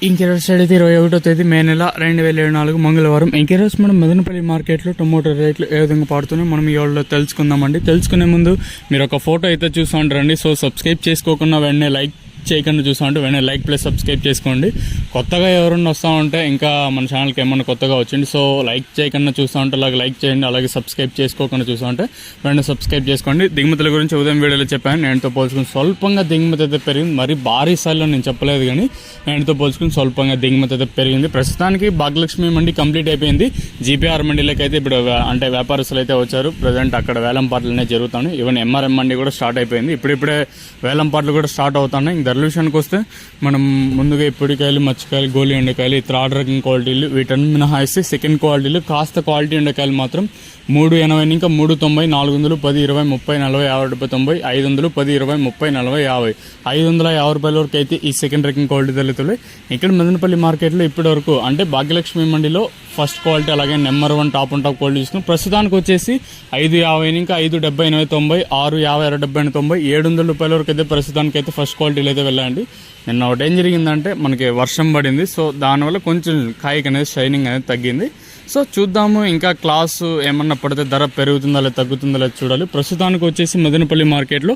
ఇంకెరోజు side అయితే 21వ తేదీ మే నెల 2024 మంగళవారం. ఇంకెరోజు మనం మదనపల్లి మార్కెట్లో టమోటా రేట్లు ఏ విధంగా పడుతున్నాయి మనం ఈ వాళ్ళలో తెలుసుకుందామండి. తెలుసుకునే ముందు మీరు ఒక ఫోటో అయితే చూస్తూ ఉంటారండి. సో సబ్స్క్రైబ్ చేసుకోకుండా వెంటనే లైక్ చేయకుండా చూస్తూ ఉంటే వెంటనే లైక్ ప్లస్ సబ్స్క్రైబ్ చేసుకోండి. కొత్తగా ఎవరన్నా వస్తూ ఉంటే ఇంకా మన ఛానల్కి ఏమన్నా కొత్తగా వచ్చింది. సో లైక్ చేయకుండా చూస్తూ ఉంటే అలాగే లైక్ చేయండి. అలాగే సబ్స్క్రైబ్ చేసుకోకుండా చూస్తూ ఉంటే వెంటనే సబ్స్క్రైబ్ చేసుకోండి. దిగుమతుల గురించి ఉదయం వీడియోలో చెప్పాను. నేనుతో పోల్చుకుని స్వల్పంగా దిగుమతి అయితే పెరిగింది. మరి భారీ స్థాయిలో నేను చెప్పలేదు, కానీ నేనుతో పోల్చుకుని స్వల్పంగా దిగుమతి అయితే పెరిగింది. ప్రస్తుతానికి భాగ్యలక్ష్మి మండి కంప్లీట్ అయిపోయింది. జీపీఆర్ మండీలోకి అయితే ఇప్పుడు అంటే వ్యాపారస్తులు అయితే వచ్చారు. ప్రజెంట్ అక్కడ వేలం పాటలనే జరుగుతున్నాయి. ఈవెన్ ఎంఆర్ఎం మండి కూడా స్టార్ట్ అయిపోయింది. ఇప్పుడిప్పుడే వేలం పాటలు కూడా స్టార్ట్ అవుతున్నాయి. ధరల విషయానికి వస్తే మనం ముందుగా ఇప్పటికాయలు, మచ్చకాయలు, గోలి ఎండకాయలు, థర్డ్ రకం క్వాలిటీలు వీటన్ని మినహాయిస్తే సెకండ్ క్వాలిటీలు కాస్త క్వాలిటీ ఎండకాయలు మాత్రం 380 ఇంకా 390, 400, 10, 20, 30, 40, 50, 70, 90, 500, 10, 20, 30, 40, 50, 550 రూపాయల వరకు అయితే ఈ సెకండ్ రకం క్వాలిటీ తల్లితులు ఇక్కడ మదనపల్లి మార్కెట్లో ఇప్పటి వరకు అంటే భాగ్యలక్ష్మి మండిలో ఫస్ట్ క్వాలిటీ అలాగే నెంబర్ 1 టాప్ క్వాలిటీ తీసుకుని ప్రస్తుతానికి వచ్చేసి 550 ఇంకా 570, 80, 90, 650, 70, 90, 700 రూపాయల వరకు అయితే ప్రస్తుతానికి అయితే ఫస్ట్ క్వాలిటీలు అయితే వెళ్ళండి. నిన్న ఒకటి ఏం జరిగిందంటే మనకి వర్షం పడింది. సో దానివల్ల కొంచెం కాయకి అనేది షైనింగ్ అనేది తగ్గింది. సో చూద్దాము ఇంకా క్లాసు ఏమన్నా పడితే ధర పెరుగుతుందా లేదా తగ్గుతుందా లేదా చూడాలి. ప్రస్తుతానికి వచ్చేసి మదనపల్లి మార్కెట్లో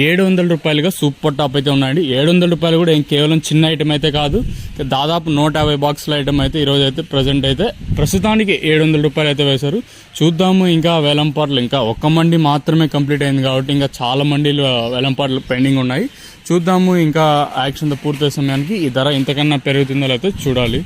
700 రూపాయలుగా సూపర్ టాప్ అయితే ఉన్నాయండి. 700 రూపాయలు కూడా కేవలం చిన్న ఐటమ్ అయితే కాదు, దాదాపు 150 బాక్సుల ఐటమ్ అయితే ఈరోజు అయితే ప్రజెంట్ అయితే ప్రస్తుతానికి 700 రూపాయలు అయితే వేశారు. చూద్దాము ఇంకా వేలంపాట్లు ఇంకా ఒక్క మండి మాత్రమే కంప్లీట్ అయింది కాబట్టి ఇంకా చాలా మండీలు వేలంపాట్లు పెండింగ్ ఉన్నాయి. చూద్దాము ఇంకా యాక్షన్తో పూర్తయ్యే సమయానికి ఈ ధర ఇంతకన్నా పెరుగుతుందో లేకపోతే చూడాలి.